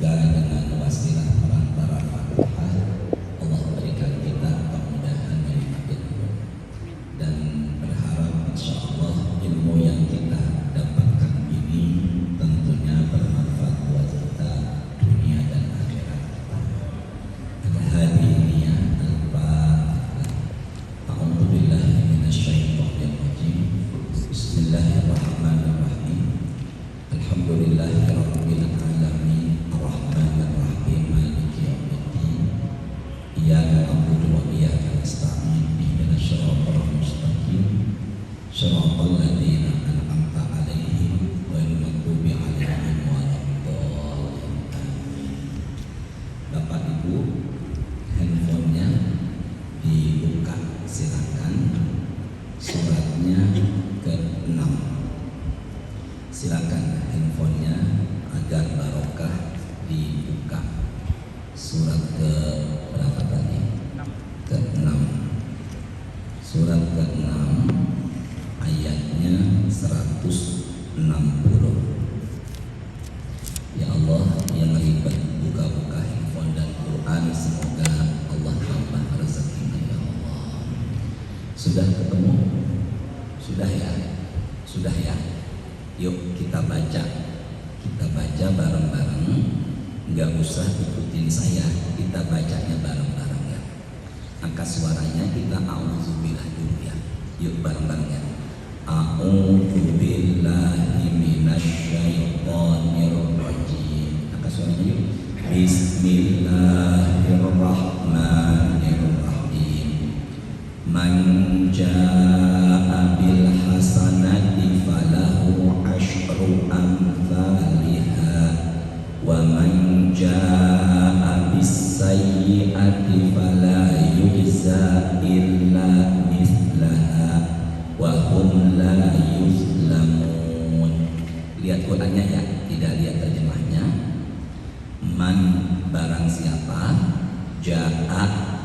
Semoga dengan wasilah perantara Fatihah Allah berikan kita kemudahan yang makin dan berharap insya Allah ilmu yang kita dapatkan ini tentunya bermanfaat buat kita dunia dan akhirat kita. Al-Hadi ini ya A'udzubillahi minasyaitonirrajim. Bismillahirrahmanirrahim. Alhamdulillahirabbil alamin arrahmanir rahim maliki yaumiddin. Iyyaka na'budu wa iyyaka nasta'in ihdinas siratal mustaqim siratal ladzina an'amta 'alaihim ghairil maghdubi 'alaihim waladdallin. Bapak Ibu, handphonenya dibuka silakan, suratnya ke-6. Silakan handphonenya agar barokah dibuka. Surat ke berapa tadi? Ke-6. Surat ke-6 ayatnya 160. Ya Allah, yang ribet buka-buka handphone dan Quran, semoga Allah tambah rezekinya ya Allah. Sudah ketemu? Sudah ya? Sudah ya? Yuk kita baca bareng-bareng. Nggak usah ikutin saya, kita bacanya bareng-bareng ya. Angkat suaranya, kita a'udzubillah dulu ya. Yuk bareng-bareng ya. A'udzubillahi minasyaitonirrajim. Angkat suaranya yuk. Bismillahirrahmanirrahim. Man jaa'a bil hasanati falahu asyru amthaliha wa man jaa'a bis sayyi'ati fala yujza illa mislaha wa hum la yuzlamun. Lihat Qurannya ya, tidak lihat terjemahnya. Man barang siapa, jaa'a.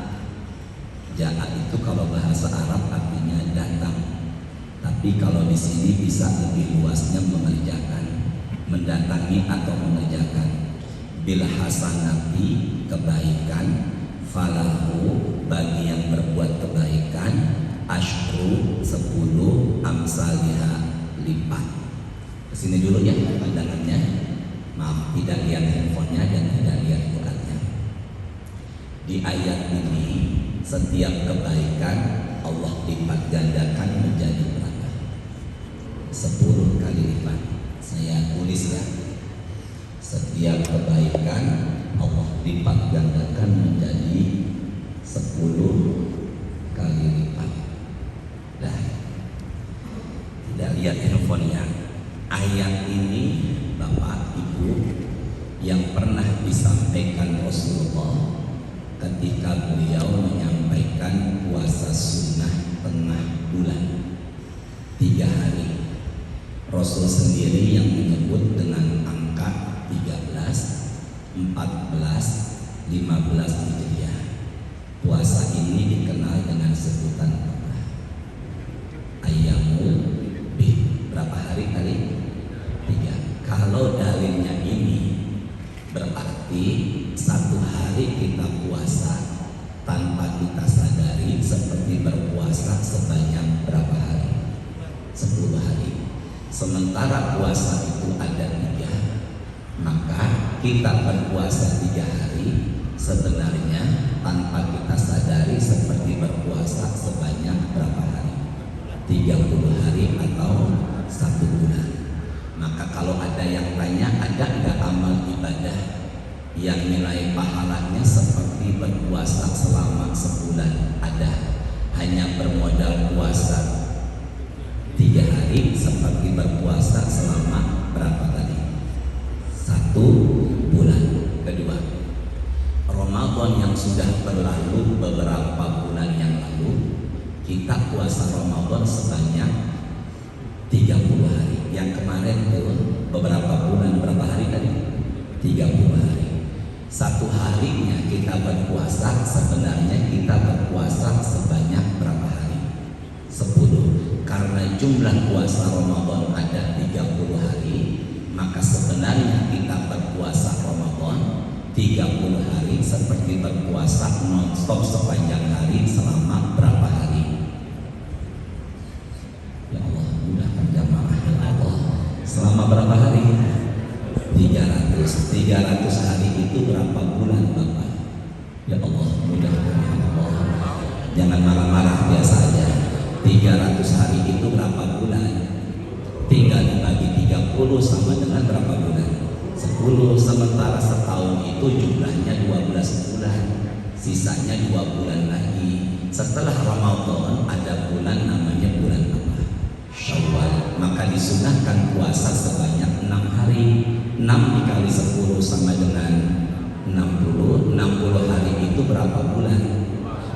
Jaa itu kalau bahasa Arab artinya datang, tapi kalau di sini bisa lebih luasnya mengerjakan, mendatangi atau mengerjakan. Bil hasanati kebaikan, falahu bagi yang berbuat kebaikan, asyru 10 amsalihha lipat. Kesini dulu ya pandangannya. Maaf tidak lihat handphonenya dan tidak lihat Qurannya. Di ayat ini setiap kebaikan Allah lipat gandakan menjadi berapa? 10 kali lipat. Saya tulis ya. Setiap kebaikan Allah lipat gandakan menjadi 10 kali lipat. Dah. Tidak lihat handphonenya. Ayat ini Bapak Ibu yang pernah disampaikan Rasulullah ketika beliau menyampaikan puasa sunnah tengah bulan 3 hari. Rasul sendiri yang menyebut dengan angka 13, 14, 15 Hijriah. Puasa ini dikenal dengan sebutan apa? Ayyamul Bid. Berapa hari kali? 3. Kalau dalilnya ini berarti 1 hari kita puasa tanpa kita sadari seperti berpuasa sebanyak berapa hari? 10 hari. Sementara puasa itu ada 3, maka kita berpuasa 3 hari sebenarnya tanpa kita sadari seperti berpuasa sebanyak berapa hari? 30 hari atau 1 bulan. Maka kalau ada yang tanya, ada nggak amal ibadah yang nilai pahalanya seperti berpuasa selama sebulan? Ada. Hanya bermodal puasa 3 hari seperti berpuasa selama berapa tadi? 1 bulan. Kedua, Ramadan yang sudah berlalu beberapa bulan yang lalu, kita puasa Ramadan sebanyak 30 hari. Yang kemarin tuh beberapa bulan, berapa hari tadi? 30 hari. 1 harinya kita berpuasa, sebenarnya kita berpuasa sebanyak berapa hari? 10. Karena jumlah puasa Ramadan ada 30 hari, maka sebenarnya kita berpuasa Ramadan 30 hari seperti berpuasa non-stop sepanjang hari selama berapa hari? Ya Allah, mudahkan jamaah ya Allah. Selama berapa hari? 300 hari itu berapa bulan Bapak? Ya Allah, mudahkan ya Allah. Jangan marah-marah, biasa aja. 300 hari itu berapa bulan? Tinggal dibagi 30 sama dengan berapa bulan? 10. Sementara setahun itu jumlahnya 12 bulan, sisanya 2 bulan lagi. Setelah Ramadan ada bulan namanya bulan apa? Syawal. Maka disunahkan puasa sebanyak 6 hari. 6 dikali 10 sama dengan 60. 60 hari itu berapa bulan?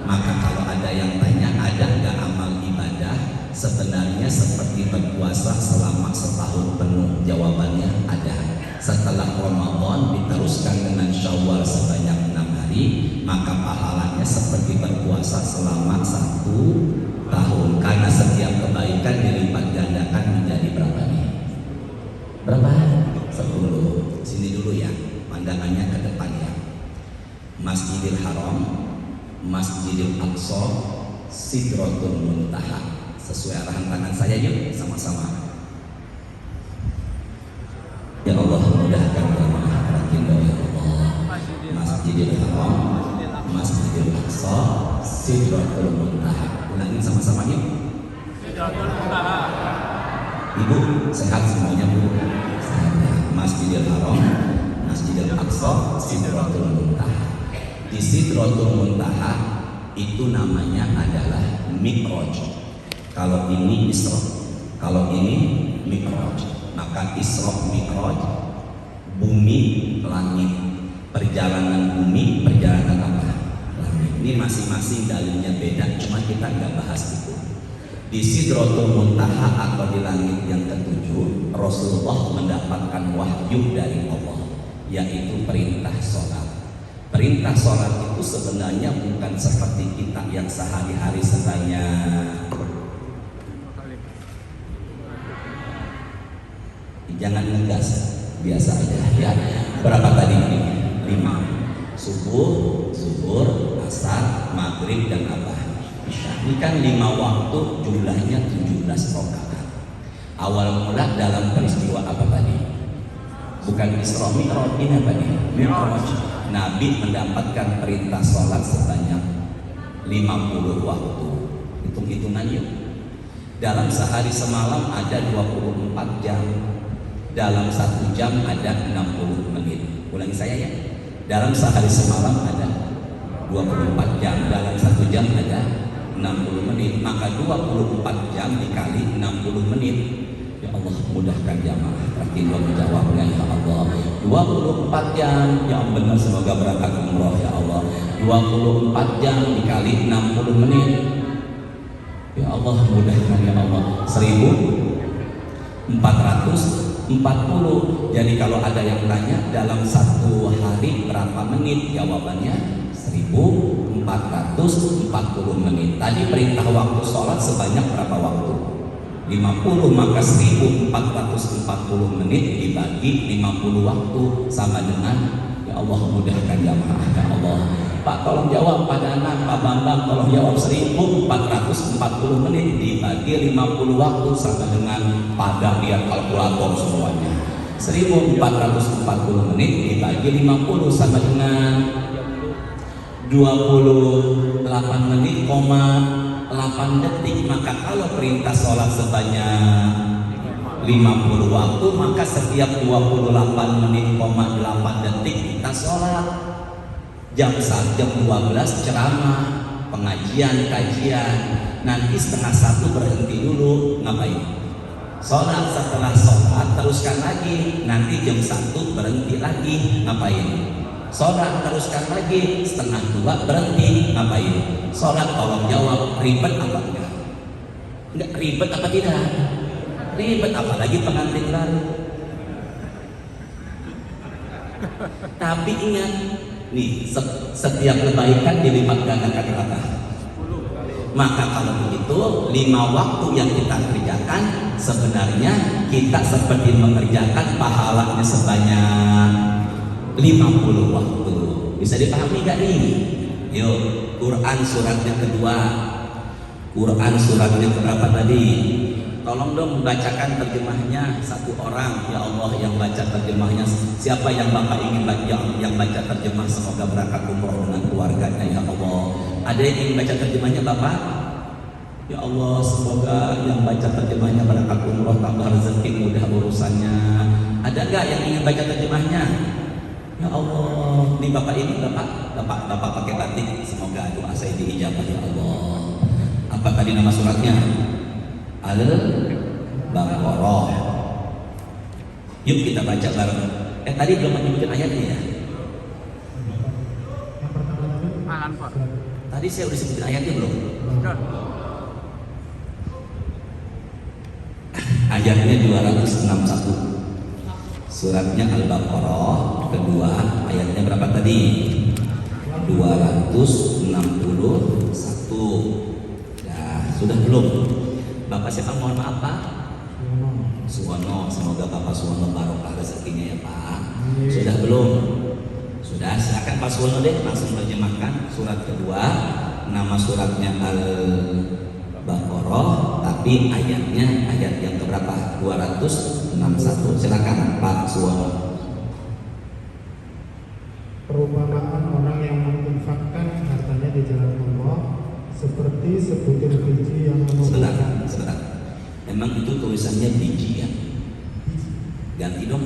Maka kalau ada yang tanya ada nggak amal ibadah sebenarnya seperti berpuasa selama setahun penuh, jawabannya ada. Setelah Ramadan diteruskan dengan Syawal sebanyak 6 hari, maka pahalanya seperti berpuasa selama 1 tahun. Karena setiap kebaikan dilipat gandakan menjadi berapa nih? Berapa? 10. Sini dulu ya, pandangannya ke depan ya. Masjidil Haram, Masjidil Aqsa, Sidratul Muntaha. Sesuai arahan tangan saya yuk sama-sama. Ya Allah, mudahkan jamaah Rakindo ya Allah. Masjidil Haram, Masjidil Aqsa, Sidratul Muntaha. Ulangin sama-sama yuk. Sidratul Muntaha. Ibu sehat semuanya Bu? Sehat ya. Masjidil Haram, Masjidil Aqsa, Sidratul Muntaha. Di Sidratul Muntaha itu namanya adalah Mi'raj. Kalau ini Isra, kalau ini Mi'raj. Maka Isra Mi'raj, bumi langit, perjalanan bumi, perjalanan apa? Langit. Ini masing-masing dalilnya beda, cuma kita nggak bahas itu. Di Sidratul Muntaha atau di langit yang ketujuh, Rasulullah mendapatkan wahyu dari Allah, yaitu perintah sholat. Perintah sholat itu sebenarnya bukan seperti kita yang sehari-hari sebanyak, jangan ngegas, biasa aja ya. Berapa tadi? 5. Subuh, zuhur, asar, maghrib dan apa? Isya. Ini kan 5 waktu, jumlahnya 17 rakaat. Awal mula dalam peristiwa apa tadi? Bukan Isra Mi'raj, ini apa nih? Mi'raj. Nabi mendapatkan perintah sholat sebanyak 50 waktu. Hitung-hitungan yuk. Dalam sehari semalam ada 24 jam. Dalam 1 jam ada 60 menit. Ulangi saya ya. Dalam sehari semalam ada 24 jam. Dalam 1 jam ada 60 menit. Maka 24 jam dikali 60 menit. Ya Allah, mudahkan jamaah Rakindo menjawabnya ya Allah. 24 jam yang benar, semoga berangkat umroh ya Allah. 24 jam dikali 60 menit. Ya Allah, mudahkan ya Allah. 1440. Jadi kalau ada yang tanya dalam 1 hari berapa menit, jawabannya 1440 menit. Tadi perintah waktu sholat sebanyak berapa waktu? 50. Maka 1440 menit dibagi 50 waktu sama dengan, ya Allah mudahkan jamaah ya Allah. Pak tolong jawab, Pak Danang, Pak Bambang tolong jawab. 1440 menit dibagi 50 waktu sama dengan, pada lihat kalkulator semuanya. 1440 menit dibagi 50 sama dengan 28 menit, 8 detik. Maka kalau perintah sholat sebanyak 50 waktu, maka setiap 28 menit, 8 detik kita sholat. Jam 12 ceramah, pengajian, kajian. Nanti 12:30 berhenti dulu, ngapain? Sholat. Setelah sholat teruskan lagi. Nanti jam 1 berhenti lagi, ngapain? Sholat. Teruskan lagi. 1:30 berhenti, ngapain? Sholat. Tolong jawab, ribet apa enggak? Enggak ribet apa tidak? Ribet, apalagi pengantin baru. Tapi ingat nih, setiap kebaikan dilipat gandakan berapa? Maka kalau begitu 5 waktu yang kita kerjakan sebenarnya kita seperti mengerjakan pahalanya sebanyak 50 waktu. Bisa dipahami gak nih? Yuk, Quran suratnya kedua. Quran suratnya berapa tadi? Tolong dong bacakan terjemahnya satu orang. Ya Allah, yang baca terjemahnya siapa yang Bapak ingin baca, yang baca terjemah semoga berangkat umroh dengan keluarganya ya Allah. Ada yang ingin baca terjemahnya Bapak? Ya Allah, semoga yang baca terjemahnya berangkat umroh, tambah rezeki, mudah urusannya. Ada gak yang ingin baca terjemahnya? Ya Allah, ini Bapak ini Bapak pakai batik, semoga doa saya diijabah ya Allah. Apa tadi nama suratnya? Al-Baqarah. Yuk kita baca bareng. Tadi belum menyebutin ayatnya ya? Tadi saya udah sebutin ayatnya belum? Ayatnya 261. Suratnya Al-Baqarah kedua, ayatnya berapa tadi? 261. Nah, sudah belum? Bapak siapa mohon maaf Pak? Suwono, semoga Bapak Suwono barokah rezekinya ya Pak. Sudah belum? Sudah, silakan Pak Suwono deh langsung terjemahkan surat kedua. Nama suratnya Al-Baqarah, tapi ayatnya ayat yang keberapa? 261. Silakan Pak Suwono. Perumpamaan orang yang menginfakkan hartanya di jalan Allah seperti sebutir biji yang Sebentar. Emang itu tulisannya biji ya? Ganti dong.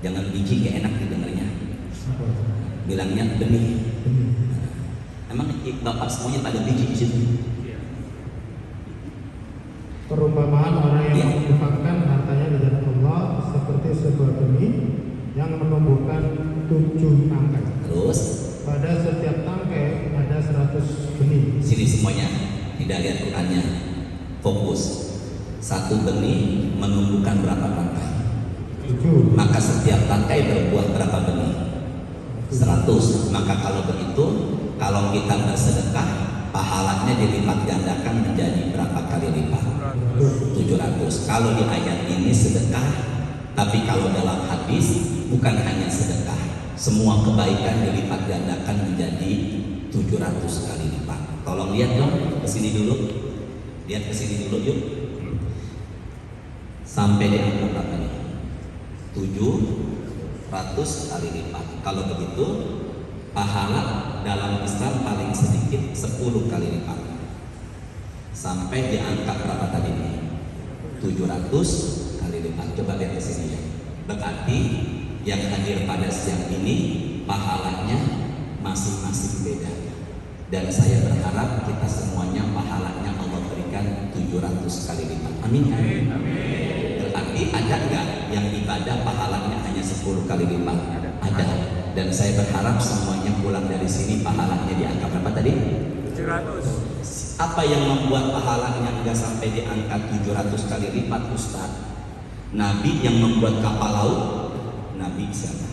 Jangan biji, gak enak didengarnya. Bilangnya benih. Emang Bapak semuanya pada biji di situ? Perumpamaan orang yang menginfakkan hartanya di jalan Allah seperti sebuah benih yang menumbuhkan 7 tangkai. Terus? Pada setiap tangkai ada 100 benih. Sini semuanya, tidak lihat Qurannya. Fokus. Satu benih menumbuhkan berapa tangkai? 7. Maka setiap tangkai berbuah berapa benih? 100. Maka kalau begitu, kalau kita bersedekah, pahalanya dilipat gandakan menjadi berapa kali lipat? 700. Kalau di ayat ini sedekah, tapi kalau dalam hadis bukan hanya sedekah, semua kebaikan dilipat gandakan menjadi 700 kali lipat. Tolong lihat dong, kesini dulu. Lihat kesini dulu yuk. Sampai di angka berapa nih? 700 kali lipat. Kalau begitu, pahala dalam Islam paling sedikit 10 kali lipat. Sampai di angka berapa tadi nih? 700 kali lipat. Coba lihat kesini ya. Berarti yang hadir pada siang ini pahalanya masing-masing beda. Dan saya berharap kita semuanya pahalanya Allah berikan 700 kali lipat. Amin. Berarti ada nggak yang ibadah pahalanya hanya 10 kali lipat? Ada. Dan saya berharap semuanya pulang dari sini pahalanya di angka berapa tadi? 700. Apa yang membuat pahalanya nggak sampai di angka 700 kali lipat, Ustaz? Nabi yang membuat kapal laut, Nabi siapa?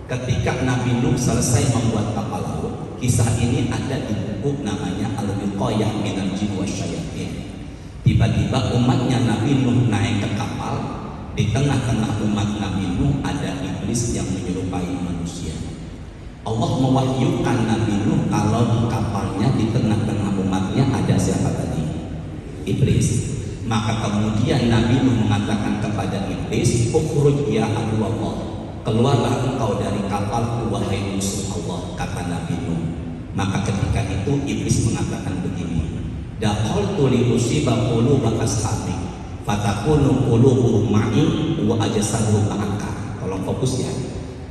Ketika Nabi Nuh selesai membuat kapal laut, kisah ini ada di buku namanya Al-Wiqayah minal Jin Wasyayatin. Tiba-tiba umatnya Nabi Nuh naik ke kapal. Di tengah-tengah umat Nabi Nuh ada iblis yang menyerupai manusia. Allah mewahyukan Nabi Nuh kalau di kapalnya di tengah-tengah umatnya ada siapa tadi? Iblis. Maka kemudian Nabi Nuh mengatakan kepada iblis, "Ukhruj ya aduwallah." Keluarlah engkau dari kapal, wahai musuh Allah, kata Nabi Nuh. Maka ketika itu iblis mengatakan begini, "Dakhaltu li usiba quluba ashabi, fatakunu qulubuhum ma'i wa ajsaduhum ma'aka." Tolong fokus ya.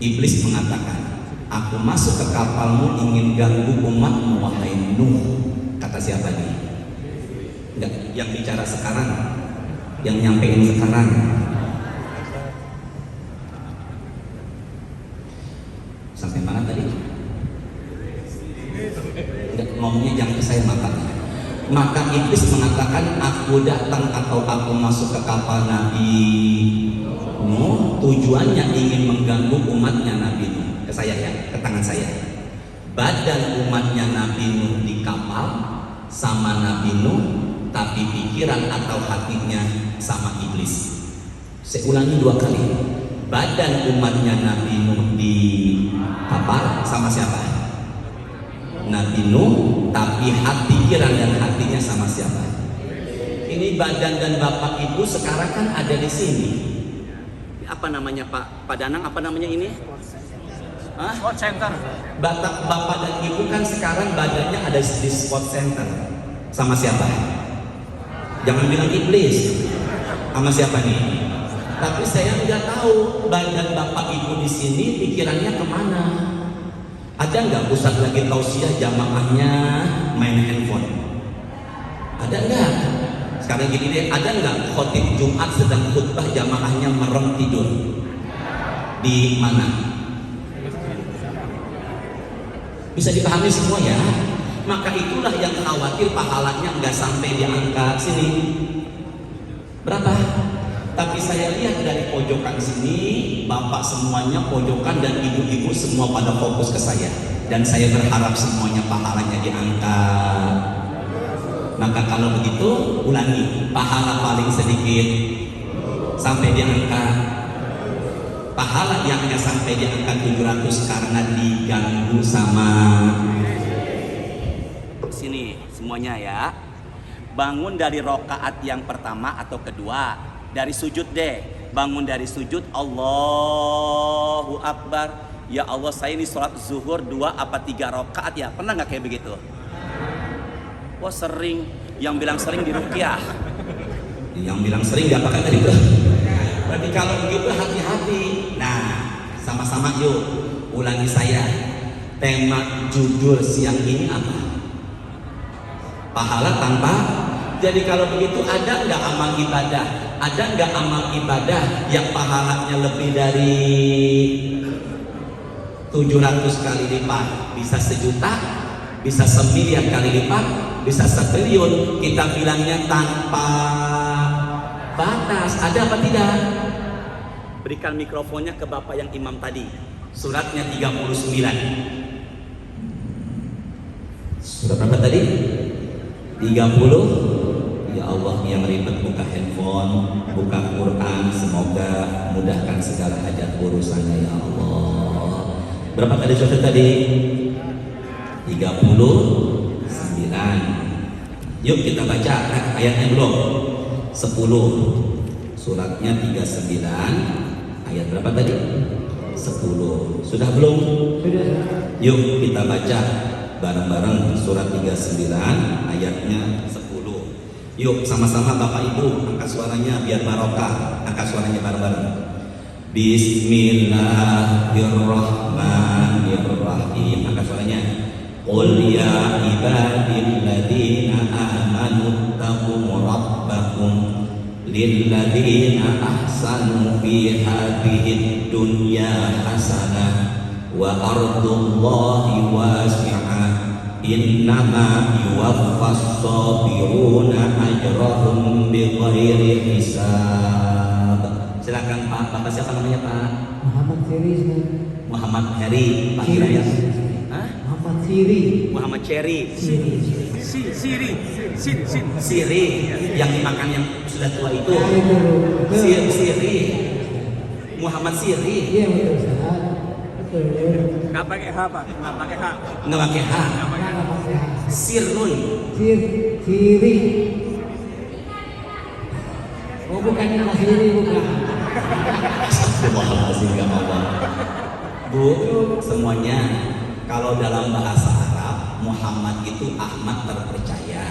Iblis mengatakan, "Aku masuk ke kapalmu ingin ganggu umatmu wahai Nuh." Kata siapa nih? Enggak, yang bicara sekarang, yang nyampein sekarang. Sampai mana tadi? Enggak, ngomongnya jangan ke saya matanya. Maka iblis mengatakan, "Aku datang atau aku masuk ke kapal Nabi Nuh tujuannya ingin mengganggu umatnya Nabi Nuh." Ke saya ya, ke tangan saya. Badan umatnya Nabi Nuh di kapal sama Nabi Nuh, tapi pikiran atau hatinya sama iblis. Saya ulangi 2 kali. badan umatnya Nabi Nuh di kapal sama siapa? Nabi Nuh, tapi hati, pikiran dan hatinya sama siapa? Ini badan dan bapak ibu sekarang kan ada di sini. Apa namanya Pak Danang? Apa namanya ini? Sport center. Bapak dan ibu kan sekarang badannya ada di sport center. Sama siapa? Jangan bilang iblis. Sama siapa nih? Tapi saya nggak tahu badan bapak ibu di sini pikirannya kemana. Ada nggak pusat lagi tausiah jamaahnya main handphone? Ada nggak? Sekarang gini deh, ada nggak khotib Jumat sedang khutbah jamaahnya merem tidur? Di mana? Bisa dipahami semua ya? Maka itulah yang khawatir pahalanya nggak sampai di angka sini. Berapa? Tapi saya lihat dari pojokan sini, bapak semuanya pojokan dan ibu-ibu semua pada fokus ke saya. Dan saya berharap semuanya pahalanya diangkat. Maka kalau begitu, ulangi. Pahala paling sedikit sampai diangkat. Pahala yang nggak sampai diangkat 700 karena diganggu sama. Sini semuanya ya. Bangun dari rokaat yang pertama atau kedua, dari sujud deh. Bangun dari sujud, Allahu Akbar. Ya Allah, saya ini sholat zuhur 2 apa 3 rokaat ya. Pernah nggak kayak begitu? Wah sering. Yang bilang sering di ruqyah. Yang bilang sering nggak pakai tadi tuh. Berarti kalau begitu hati-hati. Nah, sama-sama yuk ulangi saya. Tema jujur siang ini apa? Pahala tanpa. Jadi kalau begitu ada nggak amal ibadah? Ada nggak amal ibadah yang pahalanya lebih dari 700 kali lipat? Bisa 1 juta, bisa 1.000.000 kali lipat, bisa 1 triliun. Kita bilangnya tanpa batas. Ada apa tidak? Berikan mikrofonnya ke bapak yang imam tadi. Suratnya 39. Surat apa tadi? 30. Ya Allah yang ribet buka handphone, buka Quran, semoga mudahkan segala hajat urusannya ya Allah. Berapa kali surat tadi? 39. Yuk kita baca ayatnya belum? 10. Suratnya 39. Ayat berapa tadi? 10. Sudah belum? Sudah. Yuk kita baca bareng-bareng surat 39 ayatnya 10. Yuk sama-sama Bapak Ibu angkat suaranya biar barokah. Angkat suaranya bareng-bareng. Bismillahirrahmanirrahim. Angkat suaranya. Qul ya ibadilladzina amanu taqu rabbakum lilladzina ahsanu fi hadhihi dunya hasanah wa ardullahi wasi'ah innama yuwaffas sabiruna ajrahum bighairi hisab. Silakan Pak. Bapak siapa namanya Pak? Muhammad Siri. Muhammad Heri. Pak Kira ya? Hah? Muhammad Siri. Muhammad Cherry. Siri. Yang dimakan yang sudah tua itu. Siri. Muhammad Siri. Iya betul Ustaz. Betul. Nggak pakai H Pak, nggak pakai H. Nggak pakai H. Nggak pakai H. Sirun. Siri. Oh bukan yang Siri bukan. Astagfirullahaladzim ya Allah. Bu, semuanya kalau dalam bahasa Arab Muhammad itu Ahmad terpercaya,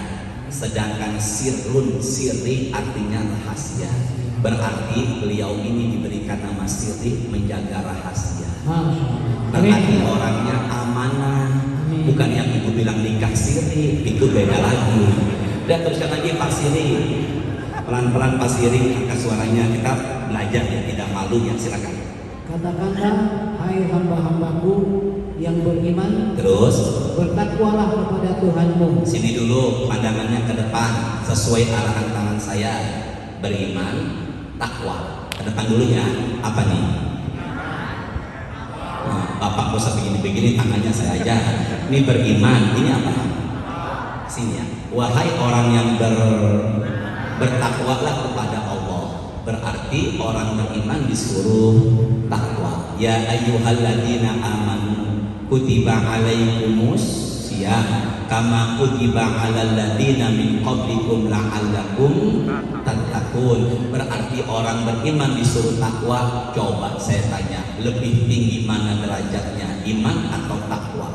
sedangkan sirrun siri artinya rahasia. Berarti beliau ini diberikan nama siri menjaga rahasia. Berarti orangnya amanah. Bukan yang ibu bilang nikah siri, itu beda lagi. Dan teruskan lagi Pak Siri. Pelan-pelan Pak Siri angkat suaranya, kita belajar ya, tidak malu ya, silakan. Katakanlah, hai hamba-hambaku yang beriman, Terus bertakwalah kepada Tuhanmu. sini dulu pandangannya ke depan sesuai arahan tangan saya. Beriman, takwa. Ke depan dulu ya. Apa nih? Nah, Bapak gak usah begini-begini, tangannya saya aja. Ini beriman, ini apa? Sini ya. Wahai orang yang bertakwalah kepada Allah. Berarti orang beriman disuruh takwa. Ya ayyuhalladzina amanu kutiba alaikumus siyam kama kutiba alal ladzina min qablikum la'allakum tattaqun. Berarti orang beriman disuruh takwa. Coba saya tanya, lebih tinggi mana derajatnya, iman atau takwa?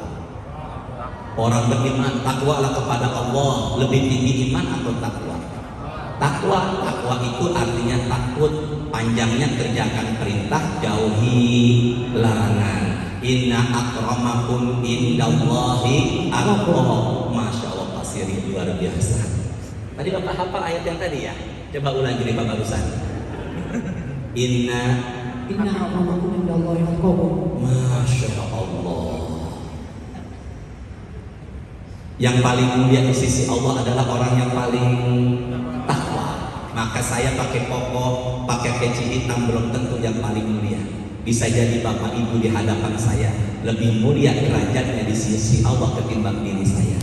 Orang beriman takwalah kepada Allah, lebih tinggi iman atau takwa? Takwa itu artinya takut, panjangnya kerjakan perintah, jauhi larangan. Inna akramakum indallahi atqakum. Masya Allah, Pak Siri luar biasa. Tadi Bapak hafal ayat yang tadi ya? Coba ulangi nih Pak barusan. Inna akramakum indallahi atqakum. Masya Allah. Yang paling mulia di sisi Allah adalah orang yang paling takwa. Maka saya pakai koko, pakai peci hitam belum tentu yang paling mulia. Bisa jadi Bapak Ibu di hadapan saya lebih mulia derajatnya di sisi Allah ketimbang diri saya.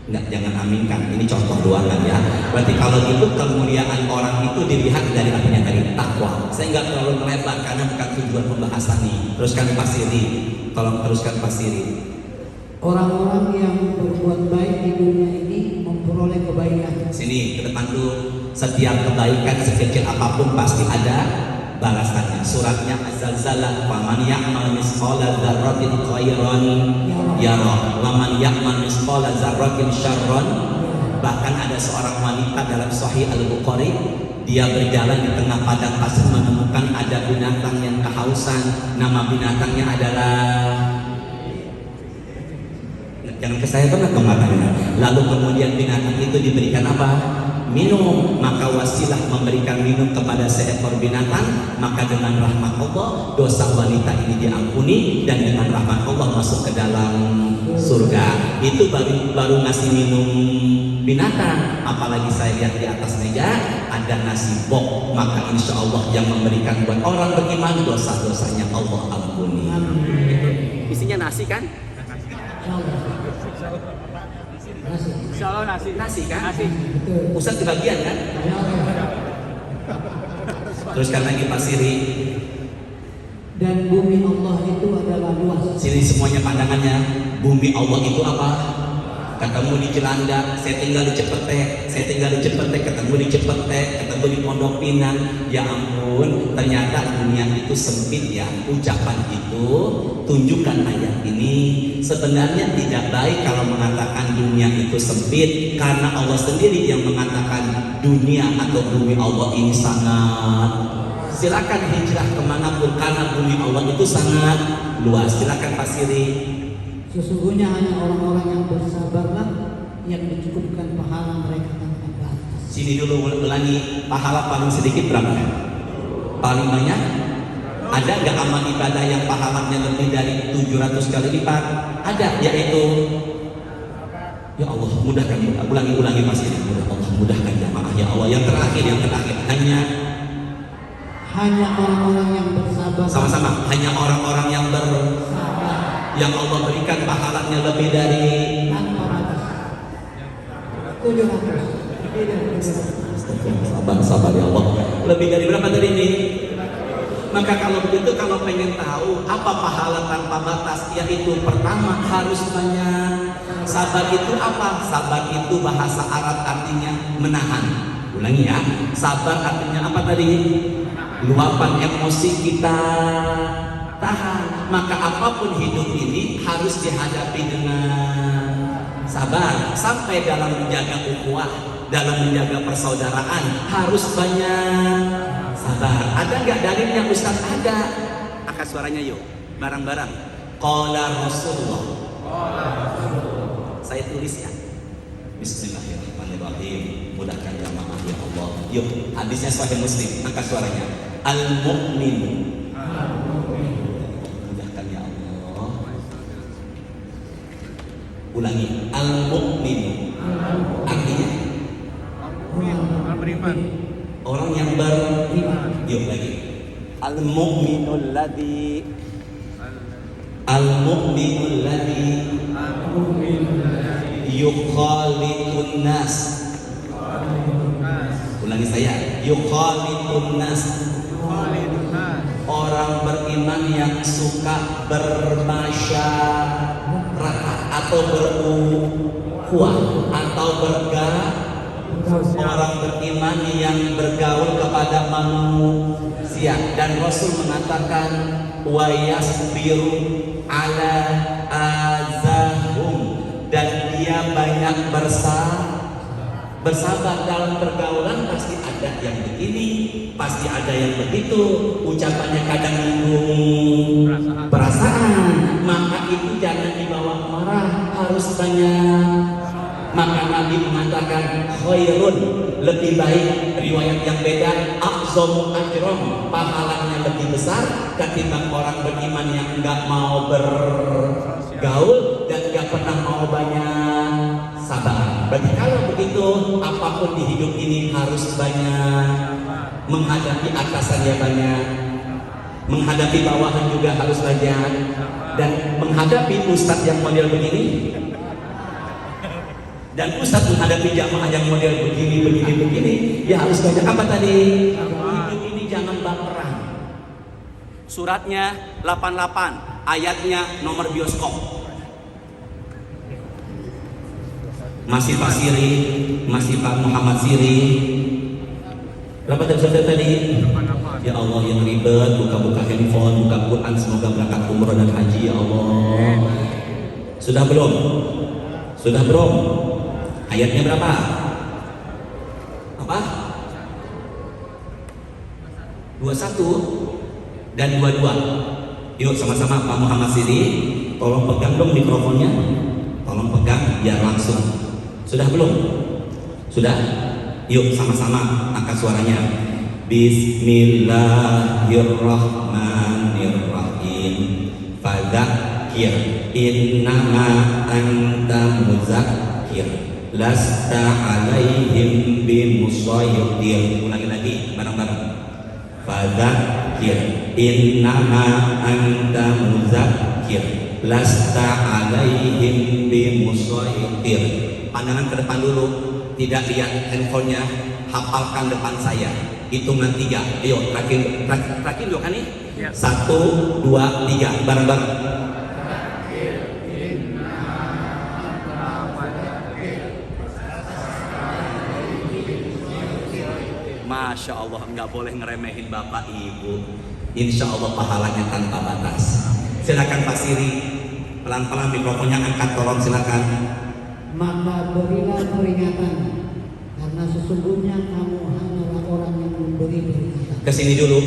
Enggak, jangan aminkan. Ini contoh doang kan ya. Berarti kalau itu kemuliaan orang itu dilihat dari apanya tadi, takwa. Saya nggak terlalu melebar karena bukan tujuan pembahasan nih. Teruskan Pak Siri. Tolong teruskan Pak Siri. Orang-orang yang berbuat baik di dunia ini memperoleh kebaikan. Sini ke depan tuh, setiap kebaikan sekecil apapun pasti ada balasannya. Suratnya Az-Zalzalah, "Faman ya'mal misqala dzarratin khairan yarah, wa man ya'mal misqala dzarratin syarran." Bahkan ada seorang wanita dalam Sahih Al-Bukhari, dia berjalan di tengah padang pasir menemukan ada binatang yang kehausan. Nama binatangnya adalah, jangan ke saya banget dong matanya. Lalu kemudian binatang itu diberikan apa? Minum. Maka wasilah memberikan minum kepada seekor binatang, maka dengan rahmat Allah dosa wanita ini diampuni dan dengan rahmat Allah masuk ke dalam surga. Itu baru ngasih minum binatang. Apalagi saya lihat di atas meja ada nasi bok, maka insya Allah yang memberikan buat orang beriman dosa-dosanya Allah ampuni. Isinya nasi kan? Insya Allah nasi. Nasi kan? Nasi. Ustaz kebagian kan? Teruskan lagi Pak Siri. Dan bumi Allah itu adalah luas. Sini semuanya pandangannya. Bumi Allah itu apa? Ketemu di Cilandak, saya tinggal di Cepete, ketemu di Cepete, ketemu di Pondok Pinang. Ya ampun, ternyata dunia itu sempit ya. Ucapan itu, tunjukkan ayat ini. Sebenarnya tidak baik kalau mengatakan dunia itu sempit, karena Allah sendiri yang mengatakan dunia atau bumi Allah ini sangat. Silakan hijrah kemanapun karena bumi Allah itu sangat luas. Silakan Pak Siri. Sesungguhnya hanya orang-orang yang bersabarlah yang dicukupkan pahala mereka tanpa batas. Sini dulu ulangi, pahala paling sedikit berapa? Paling banyak? Ada nggak amal ibadah yang pahalanya lebih dari 700 kali lipat? Ada, yaitu, ya Allah mudahkan, ulangi Mas ini, mudahkan jamaah ya Allah. Yang terakhir hanya orang-orang yang bersabar. Sama-sama, hanya orang-orang yang yang Allah berikan pahalanya lebih dari tanpa batas. 700. Sabar ya Allah. Lebih dari berapa tadi ini? Maka kalau begitu, kalau pengen tahu apa pahala tanpa batas, yaitu pertama harus banyak. Sabar itu apa? Sabar itu bahasa Arab artinya menahan. Ulangi ya. Sabar artinya apa tadi? Luapan emosi kita tahan. Maka apapun hidup ini harus dihadapi dengan sabar. Sampai dalam menjaga ukhuwah, dalam menjaga persaudaraan harus banyak sabar. Ada nggak dalilnya Ustaz? Ada. Angkat suaranya yuk, bareng-bareng. Qala Rasulullah. Saya tulis ya. Bismillahirrahmanirrahim. Mudahkan jamaah ya Allah. Yuk, hadisnya Sahih Muslim. Angkat suaranya. Al-mu'min. Mudahkan ya Allah. Ulangi. Al-mu'min. Artinya Beriman. orang yang beriman. Yuk lagi. Al-mu'minul ladzi yukhalitun nas. Ulangi saya. Yukhalitun nas, orang beriman yang suka bermasyarakat atau berukhuwah atau orang beriman yang bergaul kepada manusia, dan Rasul mengatakan wa yasbiru ala azahum, dan dia banyak bersabar dalam pergaulan. Pasti ada yang begini, pasti ada yang begitu, ucapannya kadang menyinggung perasaan, maka itu jangan dibawa marah, harus banyak. Maka Nabi mengatakan khairun, lebih baik, riwayat yang beda, a'zamu ajram, pahalanya lebih besar ketimbang orang beriman yang enggak mau bergaul dan enggak pernah mau banyak sabar. Berarti kalau begitu, apapun di hidup ini harus banyak, menghadapi atasannya banyak, menghadapi bawahan juga harus banyak, dan menghadapi ustadz yang model begini, dan ustadz menghadapi jamaah yang model begini, ya harus banyak apa tadi? Hidup ini jangan baperan. Suratnya 88, ayatnya nomor bioskop. Masih Pak Siri, masih Pak Muhammad Siri. Berapa tadi? Ya Allah, yang ribet, buka-buka handphone, buka Quran, semoga berangkat umroh dan haji ya Allah. Sudah belum? Sudah belum? Ayatnya berapa? Apa? 21 dan 22. Yuk sama-sama Pak Muhammad Siri, tolong pegang dong mikrofonnya. Tolong pegang biar langsung. Sudah belum? Sudah? Yuk sama-sama angkat suaranya. Bismillahirrahmanirrahim. Fadzakir innama anta muzakkir, lasta alaihim bimusaytir. Ulangi lagi bareng-bareng. Fadzakir innama anta muzakkir, lasta alaihim bimusaytir. Pandangan ke depan dulu, tidak lihat handphonenya, hafalkan depan saya. Hitungan 3. Ayo, terakhir dulu kan nih? 1, 2, 3, bareng-bareng. Masya Allah, nggak boleh ngeremehin Bapak Ibu. Insya Allah pahalanya tanpa batas. Silakan Pak Siri, pelan-pelan mikrofonnya angkat, tolong silakan. Maka berilah peringatan, karena sesungguhnya kamu hanyalah orang yang memberi peringatan. Kesini dulu,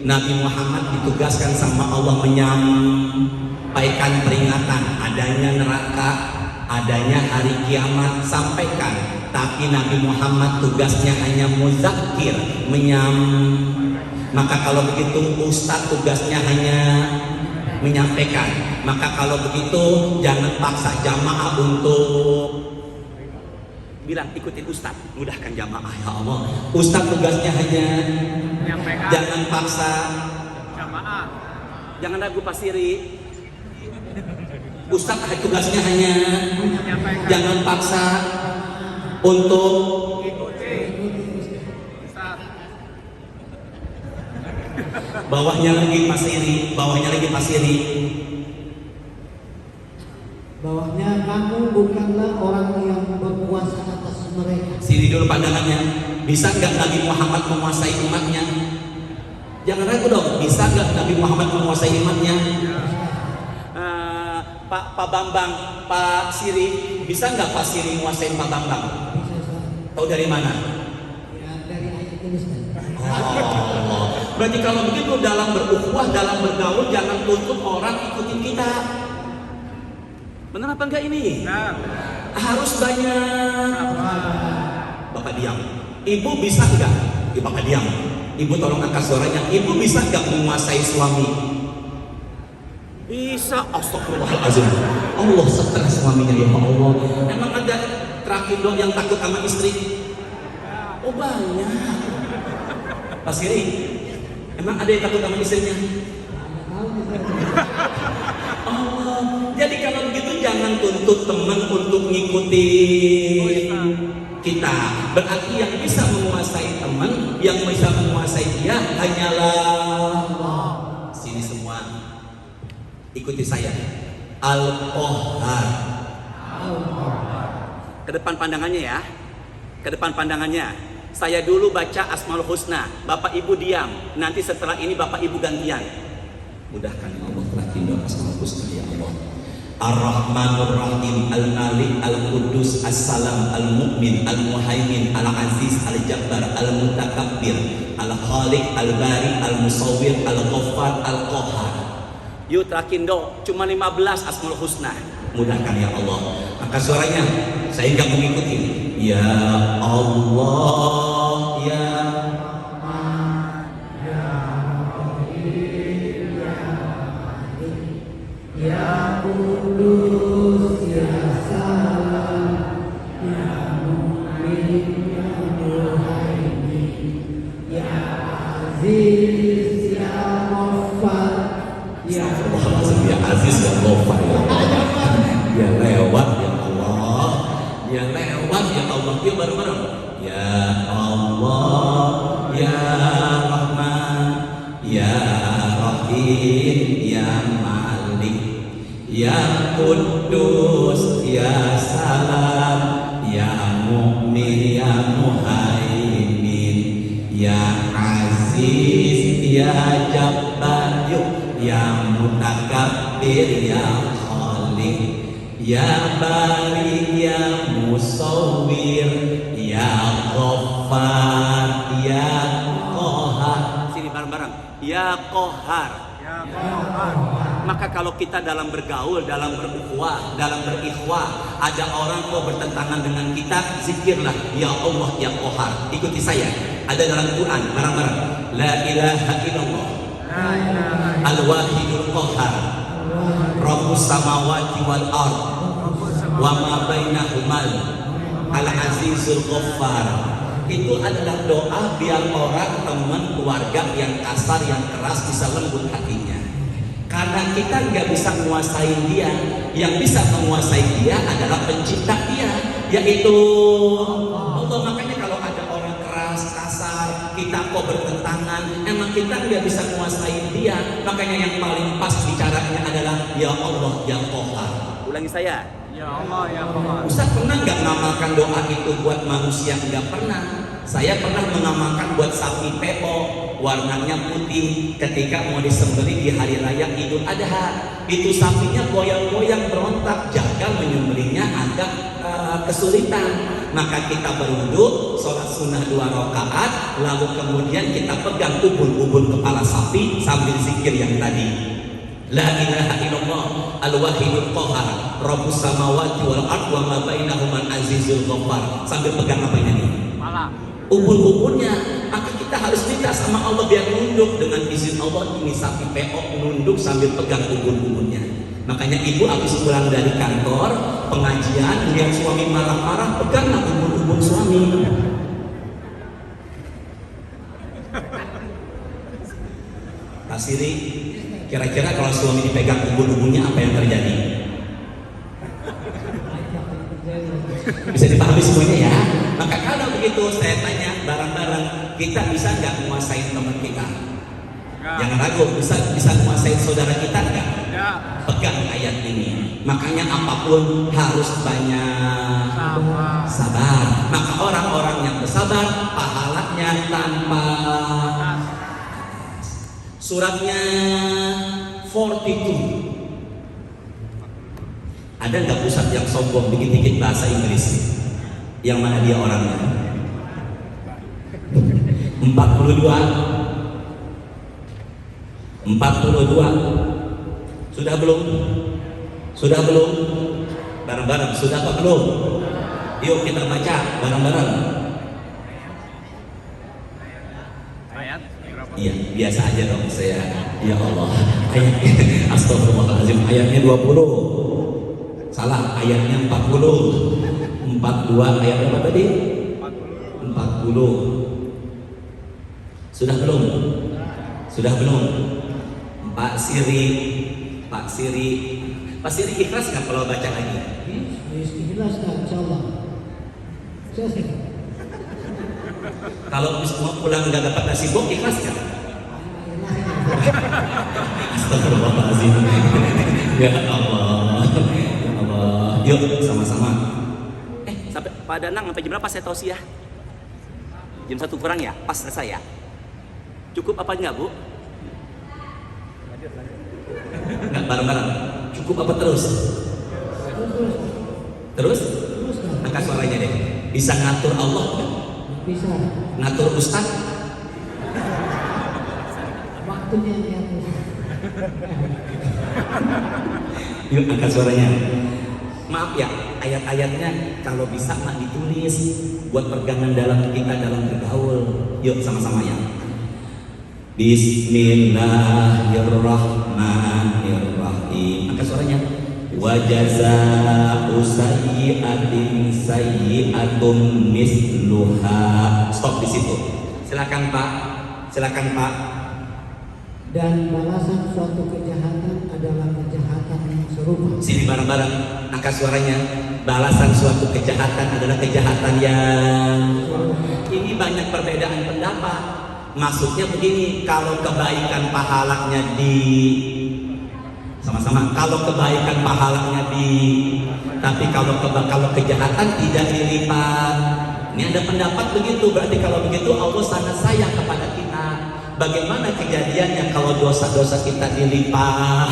Nabi Muhammad ditugaskan sama Allah menyampaikan peringatan adanya neraka, adanya hari kiamat, sampaikan. Tapi Nabi Muhammad tugasnya hanya muzakkir, maka kalau begitu Ustadz tugasnya hanya menyampaikan. Maka kalau begitu jangan paksa jamaah untuk bilang ikutin Ustadz, mudahkan jamaah ya Allah. Ustadz tugasnya hanya menyampaikan. Jangan paksa jamaah. Jangan ragu Pak Siri. Ustadz tugasnya hanya menyampaikan. Jangan paksa untuk bawahnya lagi Pak Siri, bawahnya lagi Pak Siri. Bawahnya kamu bukanlah orang yang berkuasa atas mereka. Sini dulu pandangannya. Bisa nggak Nabi Muhammad menguasai umatnya? Jangan ragu dong. Bisa nggak Nabi Muhammad menguasai umatnya? Pak Bambang, Pak Siri, bisa nggak Pak Siri menguasai Pak Bambang? Tahu dari mana? Ya, dari ayat ini. Oh, berarti kalau begitu dalam berukhuwah, dalam bergaul, jangan tuntut orang ikutin kita. Benar apa enggak ini? Nah. Harus banyak. Bapak diam. Ibu bisa enggak? Bapak diam. Ibu tolong angkat suaranya. Ibu bisa enggak menguasai suami? Bisa. Astagfirullahaladzim. Allah stres suaminya ya Allah. Emang ada terakhir dong yang takut sama istri? Oh banyak. Pak Siri, emang ada yang takut sama istrinya? Jadi kalau begitu jangan tuntut teman untuk ngikuti kita. Berarti yang bisa menguasai teman, yang bisa menguasai dia hanyalah Allah. Sini semua, ikuti saya. Al-Qahhar. Ke depan pandangannya ya. Ke depan pandangannya. Saya dulu baca Asmaul Husna. Bapak Ibu diam. Nanti setelah ini Bapak Ibu gantian. Mudahkan ya Allah, terakhir Asmaul Husna ya Allah. Ar-Rahmanur Rahim, Al-Malik, Al-Qudus, As-Salam, Al-Mu'min, Al-Muhaimin, Al-Aziz, Al-Jabbar, Al-Mutakabbir, Al-Khaliq, Al-Bari, Al-Musawwir, Al-Ghaffar, Al-Qahhar. Yuk terakindo, cuma 15 Asmaul Husna. Mudahkan ya Allah. Maka suaranya saya nggak mengikuti. Ya Allah, ya Ya Kudus, Ya Salam, Ya Mu'min, Ya Muhaimin, Ya Aziz, Ya Ghaffar, Ya Ya Aziz ya Ghaffar ya Allah. Ya lewat ya Allah. Ya lewat ya Allah. Yuk bareng-bareng. Ya Allah, Ya Rahman, Ya Rahim, Ya Malik, Ya Kudus, Ya Salam, Ya Mu'min, Ya Muhaimin, Ya Aziz, Ya Jabbar, Ya Mutakabbir, Ya Khaliq, Ya Bari, Ya Musawwir, Ya Ghaffar, Ya Qahhar. Sini bareng-bareng. Ya Qahhar. Maka kalau kita dalam bergaul, dalam berukhuwah, dalam berikhwah, ada orang kok bertentangan dengan kita, zikirlah ya Allah ya Qahhar. Ikuti saya. Ada dalam Quran, bareng-bareng. La ilaha illallah. Al-Wahidul Qahhar. Rabbus samawati wal ard. Wa ma bainahumal. Al-Azizul Ghaffar. Itu adalah doa biar orang, teman, keluarga yang kasar, yang keras bisa lembut hatinya. Karena kita nggak bisa menguasai dia, yang bisa menguasai dia adalah pencipta dia, yaitu Allah. Makanya kalau ada orang keras, kasar, kita kok bertentangan, emang kita nggak bisa menguasai dia. Makanya yang paling pas bicaranya adalah ya Allah ya Qahhar. Ulangi saya. Ya Allah ya Qahhar. Ustaz pernah nggak mengamalkan doa itu buat manusia? Nggak pernah. Saya pernah mengamalkan buat sapi PO, warnanya putih, ketika mau disembelih di hari raya Idul Adha. Itu sapinya goyang-goyang berontak, jaga menyembelihnya agak kesulitan. Maka kita berwudu, sholat sunnah 2 rakaat, lalu kemudian kita pegang ubun-ubun kepala sapi sambil zikir yang tadi. La ilaha illallah al-wahidul qahhar rabbus samawati wal ard wa ma bainahuma azizul ghaffar. Sambil pegang apa ini? Malah. Ubun-ubunnya. Maka kita harus minta sama Allah biar nunduk. Dengan izin Allah ini sapi PO nunduk sambil pegang ubun-ubunnya. Makanya ibu habis pulang dari kantor pengajian, lihat suami marah-marah, peganglah ubun-ubun suami. Pak Siri, kira-kira kalau suami dipegang ubun-ubunnya apa yang terjadi? Bisa dipahami semuanya ya. Maka kalau begitu saya tanya bareng-bareng, kita bisa nggak menguasai teman kita? Jangan ragu, bisa menguasai saudara kita nggak? Ya. Pegang ayat ini. Makanya apapun harus banyak sabar. Maka orang-orang yang bersabar pahalanya tanpa. Suratnya 42. Ada nggak pusat yang sombong dikit-dikit bahasa Inggris? Yang mana dia orangnya? 42. Sudah belum? Sudah belum? Bareng-bareng. Sudah apa belum? Yuk kita baca bareng-bareng. Ayat berapa? Iya, biasa aja dong saya. Ya Allah. Ayatnya astagfirullahaladzim. Ayatnya 20. Salah, ayatnya 40. 42 ayat berapa tadi? 40. Sudah belum? Sudah belum? Pak Siri ikhlas nggak kalau baca lagi? Jelas kan, insyaallah. Jelas. Kalau semua pulang nggak dapat nasi bok, ikhlas kan? Astagfirullahaladzim. Ya Allah. Ya Allah. Yuk sama-sama. Sampai Pak Danang sampai jam berapa saya tausiah? Jam 1 kurang ya? Pas selesai ya? Cukup apa enggak, Bu? Enggak bareng-bareng. Cukup apa terus? Terus? Angkat suaranya deh. Bisa ngatur Allah enggak? Bisa. Ngatur Ustaz? Waktunya diatur. Yuk angkat suaranya. Maaf ya, ayat-ayatnya kalau bisa mak ditulis buat pegangan dalam kita dalam bergaul. Yuk sama-sama ya. Bismillahirrahmanirrahim. Angkat suaranya. Wa jazaa'u sayyi'atin sayyi'atun misluha. Stop di situ. Silakan Pak. Silakan Pak. Dan balasan suatu kejahatan adalah kejahatan yang serupa. Sini bareng-bareng, angkat suaranya. Balasan suatu kejahatan adalah kejahatan yang ini banyak perbedaan pendapat. Maksudnya begini, kalau kebaikan pahalanya di sama-sama, kalau kebaikan pahalanya di, tapi kalau kejahatan tidak dilipat. Ini ada pendapat begitu. Berarti kalau begitu Allah sangat sayang kepada kita. Bagaimana kejadiannya kalau dosa-dosa kita dilipat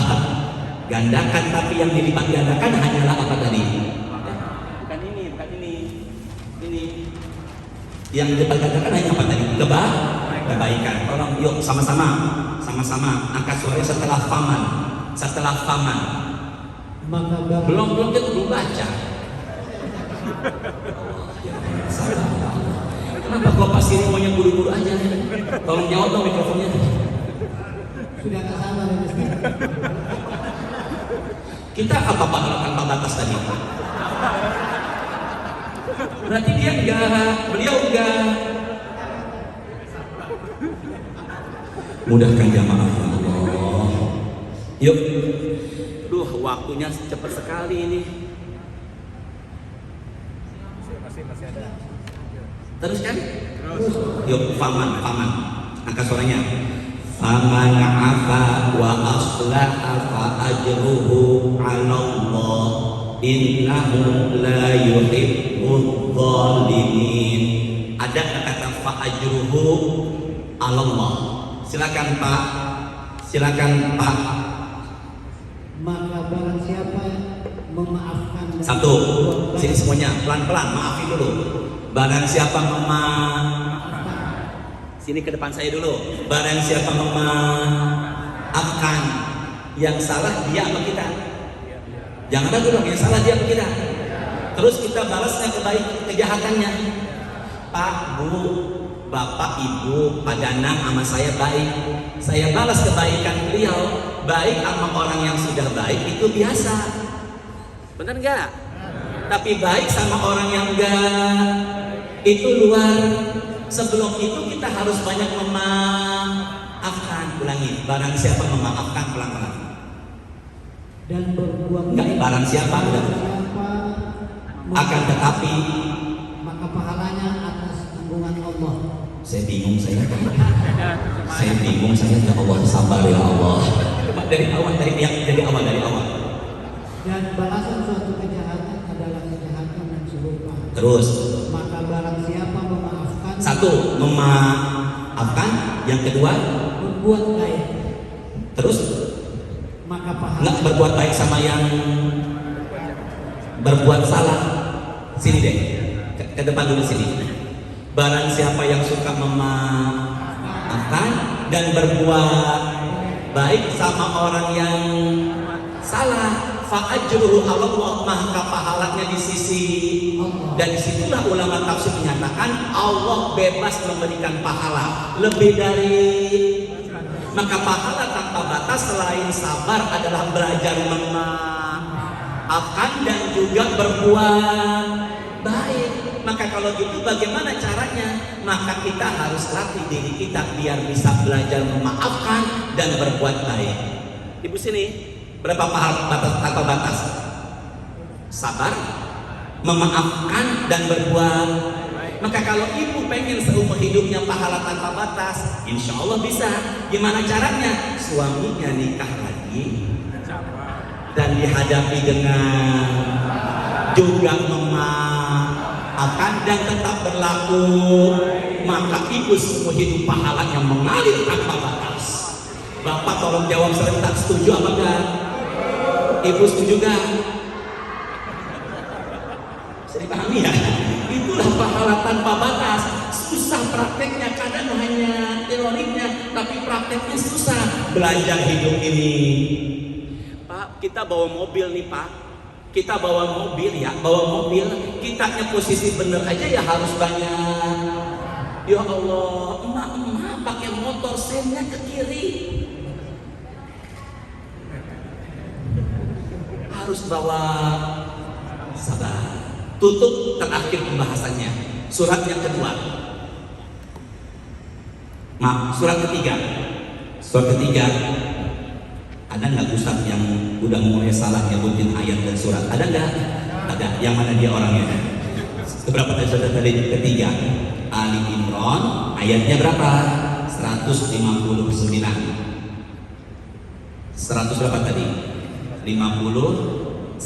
gandakan, tapi yang dilipat gandakan hanyalah apa tadi? Bukan ini. Ini yang dilipat gandakan hanya apa tadi? Kebaikan. Tolong yuk sama-sama angkat suaranya setelah faman. Maka Belum kita belum baca. Kenapa kau pasti maunya buru-buru aja? Tolong jawab dong mikrofonnya. sudah tak sabar ini Ustaz. Kita apa Pak tanpa batas tadi? Berarti dia enggak, beliau enggak. Mudahkan jamaah ya Allah. Yuk. Duh, waktunya cepat sekali ini. Masih ada. Terus kan? Terus. Yuk, faman. Angkat suaranya. Faman afa wa aslaha fa ajruhu 'ala Allah. Innahu la yuhibbudz zalimin. Ada kata fa ajruhu 'ala Allah. Silakan Pak. Maka barang siapa memaafkan dan Satu. berbuat Sini baik, semuanya pelan-pelan, maafin dulu. Barang siapa Sini ke depan saya dulu. Barang siapa memaafkan, yang salah dia apa kita? Jangan ragu dong, yang salah dia apa kita? Terus kita balasnya kejahatannya. Pak, Bu, Bapak, Ibu, Pak Danang sama saya baik. Saya balas kebaikan beliau. Baik sama orang yang sudah baik itu biasa. Benar enggak? Tapi baik sama orang yang enggak itu luar. Sebelum itu kita harus banyak memaafkan. Ulangi, barang siapa memaafkan, pelan-pelan. dan berbuat Enggak, baik, barang siapa enggak. Akan tetapi maka pahalanya atas tanggungan Allah. saya bingung ya Allah, sabar ya Allah. Coba dari awal. Dan balasan suatu kejahatan adalah kejahatan yang serupa. Terus Maka barang siapa memaafkan, satu, memaafkan. Yang kedua, berbuat baik, terus maka nggak pahalanya berbuat baik sama yang berbuat salah. Sini deh, ke depan dulu sini. Barang siapa yang suka memaafkan dan berbuat baik sama orang yang salah, fa'ajruhu 'ala Allah, maka pahalanya di sisi. Dan disitulah ulama tafsir menyatakan Allah bebas memberikan pahala lebih dari. Maka pahala tanpa batas selain sabar adalah belajar memaafkan dan juga berbuat baik. Maka kalau gitu bagaimana caranya? Maka kita harus latih diri kita biar bisa belajar memaafkan dan berbuat baik. Ibu sini, berapa pahala batas atau batas? Sabar, memaafkan dan berbuat Maka kalau ibu pengen seumur hidupnya pahala tanpa batas, insya Allah bisa. Gimana caranya? Suaminya nikah lagi dan dihadapi dengan juga memaafkan dan tetap berlaku, maka ibu seumur hidup pahalanya mengalir tanpa batas. Bapak tolong jawab serentak, setuju apa enggak? Ibu setuju enggak? Bisa dipahami ya? Itulah pahala tanpa batas. Susah prakteknya, kadang hanya teorinya, tapi prakteknya susah. Belajar hidup ini. Pak, kita bawa mobil nih Pak. Kita bawa mobil ya, bawa mobil. Kitanya posisi bener aja ya harus banyak. Ya Allah, emak-emak pakai motor sennya ke kiri. Harus bawa sabar. Tutup terakhir pembahasannya. Surat yang kedua. Maaf, surat ketiga. Surat ketiga. Ada nggak Ustaz yang udah mulai salah nyebutin ayat dan surat? Ada nggak? Ada. Yang mana dia orangnya? Berapa tadi surat tadi? Ketiga. Ali Imran. Ayatnya berapa? 159. 100 berapa tadi? 59.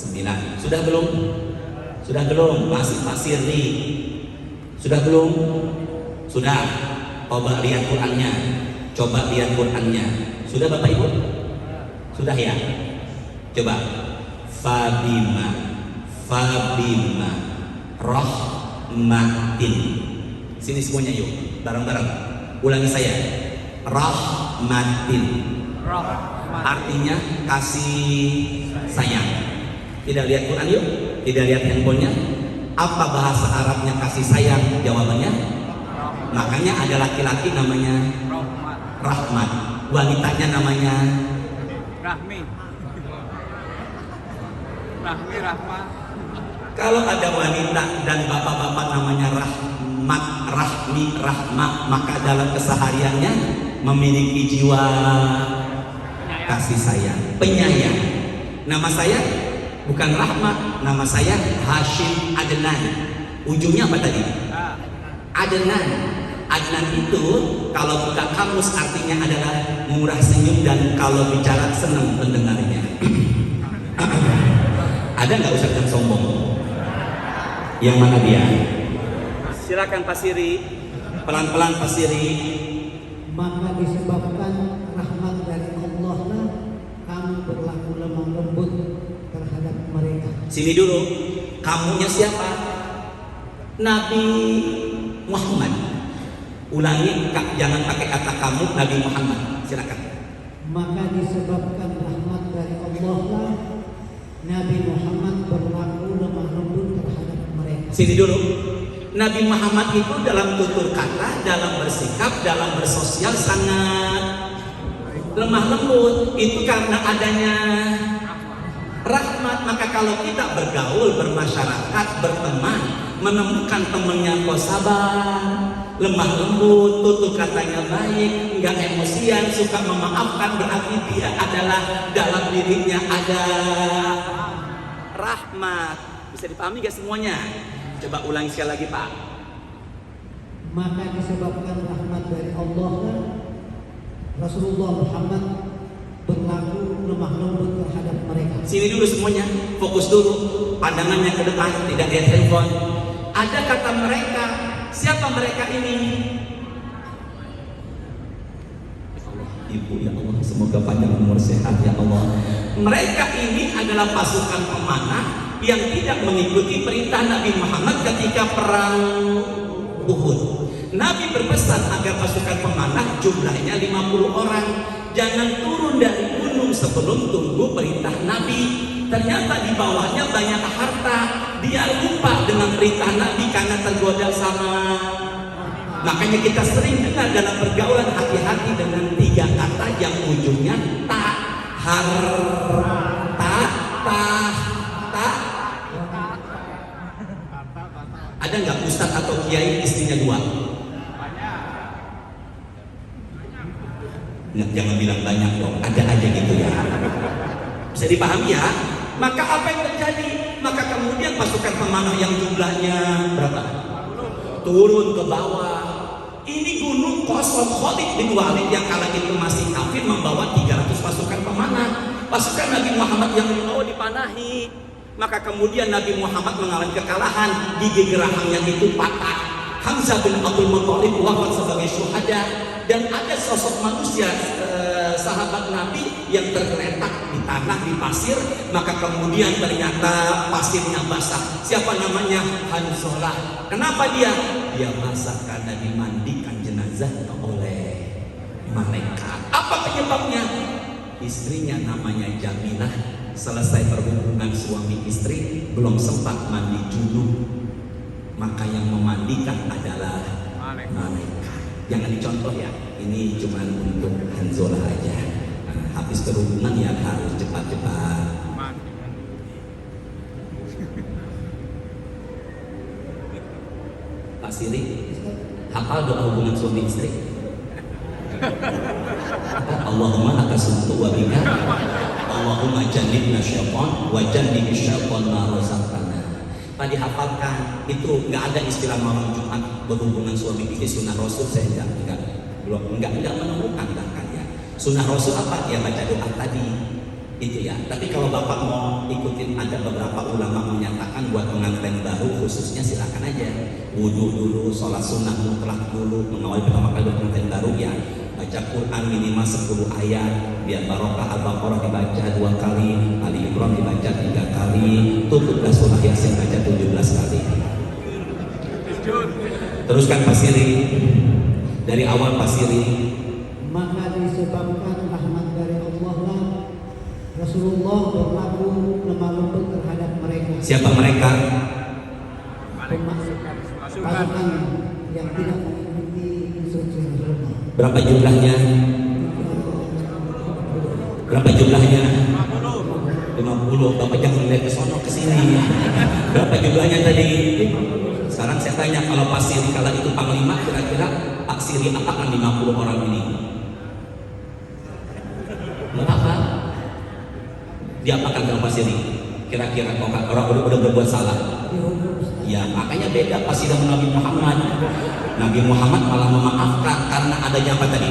Sudah belum? Sudah belum? Masih pasir nih. Sudah belum? Sudah. Coba lihat Qurannya. Coba lihat Qurannya. Sudah Bapak Ibu? Sudah ya? Coba. Fabima rahmatin. Sini semuanya yuk. Bareng-bareng. Ulangi saya. Rahmatin. Artinya kasih sayang. Tidak lihat Quran yuk. Tidak lihat handphonenya. Apa bahasa Arabnya kasih sayang? Jawabannya makanya ada laki-laki namanya Rahmat, wanitanya namanya Rahmi. Rahmat. Kalau ada wanita dan bapak-bapak namanya Rahmat, Rahmi, Rahmat, maka dalam kesehariannya memiliki jiwa kasih sayang, penyayang. Nama saya bukan Rahmat, nama saya Hashim Adnan. Ujungnya apa tadi? Adnan. Adnan itu kalau buka kamus artinya adalah murah senyum dan kalau bicara senang pendengarnya. Ada nggak Ustaz yang sombong? Yang mana dia? Silakan Pak Siri. Pelan-pelan Pak Siri. Maka disebabkan rahmat dari Allah lah kami berlaku lemah lembut terhadap mereka. Sini dulu. Kamunya siapa? Nabi Muhammad. Ulangi, jangan pakai kata kamu, Nabi Muhammad. Silakan. Maka disebabkan rahmat dari Allah lah Nabi Muhammad berlaku lemah lembut terhadap mereka. Sini dulu. Nabi Muhammad itu dalam tutur kata, dalam bersikap, dalam bersosial sangat lemah lembut. Itu karena adanya rahmat. Maka kalau kita bergaul, bermasyarakat, berteman, menemukan temannya kok sabar, lemah lembut, tutur katanya baik, nggak emosian, suka memaafkan, berarti dia adalah dalam dirinya ada rahmat. Bisa dipahami gak semuanya? Coba ulangi sekali lagi Pak. Maka disebabkan rahmat dari Allah lah Rasulullah Muhammad berlaku lemah lembut terhadap mereka. Sini dulu semuanya, fokus dulu, pandangannya ke depan, tidak lihat handphone. Ada kata mereka. Siapa mereka ini? Ibu ya Allah, semoga panjang umur sehat ya Allah. Mereka ini adalah pasukan pemanah yang tidak mengikuti perintah Nabi Muhammad ketika perang Uhud. Nabi berpesan agar pasukan pemanah jumlahnya 50 orang jangan turun dari gunung sebelum tunggu perintah Nabi. Ternyata di bawahnya banyak harta. Dia lupa dengan perintah Nabi karena tergoda sama. Makanya kita sering dengar dalam pergaulan, hati-hati dengan 3 kata yang ujungnya ta, harta, ta. Ada nggak ustadz atau kiai istrinya 2? Nggak, jangan bilang banyak dong, ada aja gitu ya. Bisa dipahami ya? Maka apa yang terjadi? Maka kemudian pasukan pemanah yang jumlahnya berapa? turun ke bawah. Ini gunung kosong. Khalid bin Walid yang kala itu masih kafir membawa 300 pasukan pemanah. Pasukan Nabi Muhammad yang membawa dipanahi. Maka kemudian Nabi Muhammad mengalami kekalahan, gigi gerahangnya itu patah. Hamzah bin Abdul Muthalib wafat sebagai syuhada. Dan ada sosok manusia sahabat Nabi yang tergeletak di tanah, di pasir. Maka kemudian ternyata pasirnya basah. Siapa namanya? Hanzalah. Kenapa dia? Dia basah karena dimandikan jenazah oleh malaikat. Apa penyebabnya? Istrinya namanya Jamilah. Selesai berhubungan suami istri, belum sempat mandi junub. Maka yang memandikan adalah malaikat. Jangan dicontoh ya, ini cuma untuk Hanzalah aja. Nah, habis berhubungan ya harus cepat-cepat. Pak Siri, hafal doa hubungan suami istri? Allahumma laka sumtu wa bika, Allahumma jannibna syaitan wa jannib syaitan ma razaqtana. Pak dihafalkan, itu nggak ada istilah malam Jumat berhubungan suami istri. Sunnah Rasul saya enggak menemukan bahkan ya. Sunnah Rasul apa? Ya baca doa tadi itu ya. Tapi kalau Bapak mau ikutin, ada beberapa ulama menyatakan buat pengantin baru khususnya silakan aja. Wudu dulu, sholat sunnah mutlak dulu, mengawali pertama kali pengantin baru ya. Baca Quran minimal 10 ayat, biar barokah. Al-Baqarah dibaca 2 kali, Ali Imran dibaca 3 kali, tutuplah surah Yasin baca 17 kali. Teruskan Pak Siri, dari awal Pak Siri. Maka disebabkan rahmat dari Allah lah Rasulullah berlaku lemah lembut terhadap mereka. Siapa mereka? Pasukan yang tidak mengikuti instruksi Rasulullah. Berapa jumlahnya? Berapa jumlahnya? 50. Bapak jangan lihat ke sono ke sini. Berapa jumlahnya tadi? Sekarang saya tanya, kalau Pak Siri kala itu panglima, kira-kira Pak Siri apakan 50 orang ini? Berapa? Dia apakan kalau Pak Siri? Kira-kira orang udah berbuat salah. Ya makanya beda pas dengan Nabi Muhammad. Nabi Muhammad malah memaafkan karena adanya apa tadi?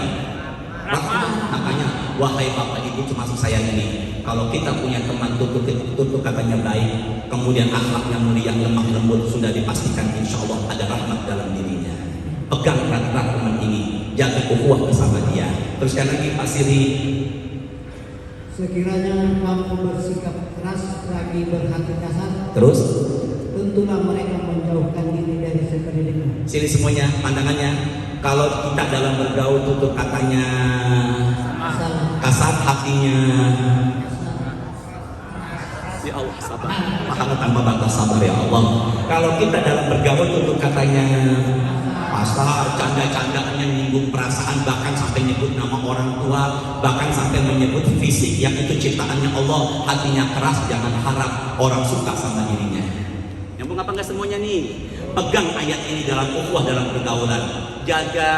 Rahmat. Makanya wahai bapak ibu termasuk saya ini, kalau kita punya teman tutur katanya baik, kemudian akhlaknya mulia, lemah lembut, sudah dipastikan insya Allah ada rahmat dalam dirinya. Pegang erat-erat teman ini, jaga ukhuwah bersama dia. Teruskan lagi Pak Siri. Sekiranya kamu bersikap keras lagi berhati kasar, Terus tentulah mereka menjauhkan diri dari sekelilingmu. sini semuanya pandangannya. Kalau kita dalam bergaul tutur katanya kasar, hatinya ya Allah sabar. Maha tanpa batas sabar ya Allah. Kalau kita dalam bergaul tutur katanya kasar, canda-candanya menyinggung perasaan, bahkan sampai nyebut nama orang tua, bahkan sampai menyebut fisik yang itu ciptaannya Allah, hatinya keras, jangan harap orang suka sama dirinya. Nyambung apa enggak semuanya nih? Pegang ayat ini dalam ukhuwah, dalam pergaulan. Jaga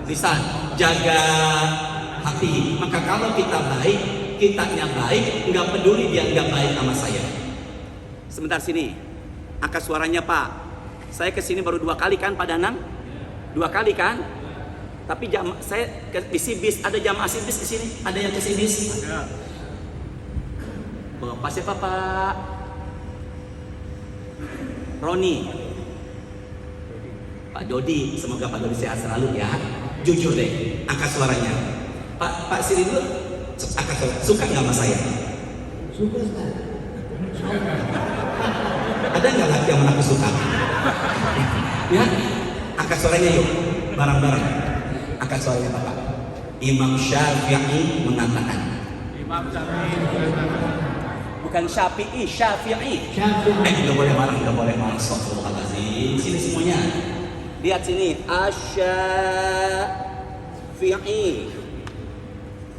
lisan, jaga hati. Maka kalau kita baik, kitanya baik, nggak peduli dia nggak baik sama saya. Sebentar sini, angkat suaranya Pak. Saya kesini baru 2 kali kan Pak Danang? 2 kali kan? Tapi saya di Sibis, ada jamaah Sibis di sini? Ada yang ke Sibis? Ada. Bapak siapa Pak? Roni. Pak Dodi, semoga Pak Dodi sehat selalu ya. Jujur deh, angkat suaranya. Pak Siri dulu, angkat suara. Suka nggak sama saya? Suka Ustaz. Ada nggak laki yang mengaku suka? Ya, angkat suaranya yuk, bareng-bareng. Angkat suaranya Bapak. Imam Syafi'i mengatakan. Imam Syafi'i. Bukan Syafi'i, Syafi'i. Nggak boleh marah, nggak boleh marah. Astagfirullahaladzim. Sini semuanya. Lihat sini. Asy-Syafi'i.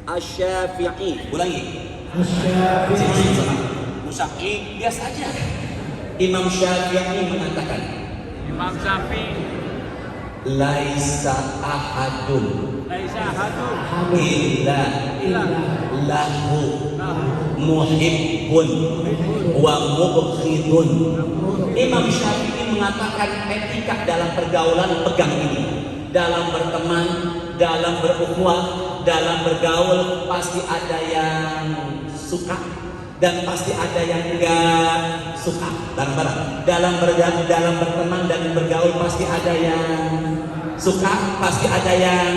Asy-Syafi'i. Ulangi. Asy-Syafi'i. Musyafi'i biasa aja. Imam Syafi'i mengatakan. Imam Syafi'i. Laisa ahadun. Laisa ahadun. Illa lahu muhibbun wa mubghidun bughidun. Imam Syafi'i mengatakan etika dalam pergaulan pegang ini. Dalam berteman, dalam berukhuwah, dalam bergaul pasti ada yang suka dan pasti ada yang enggak suka. Bareng-bareng. Dalam berteman dan bergaul pasti ada yang suka, pasti ada yang.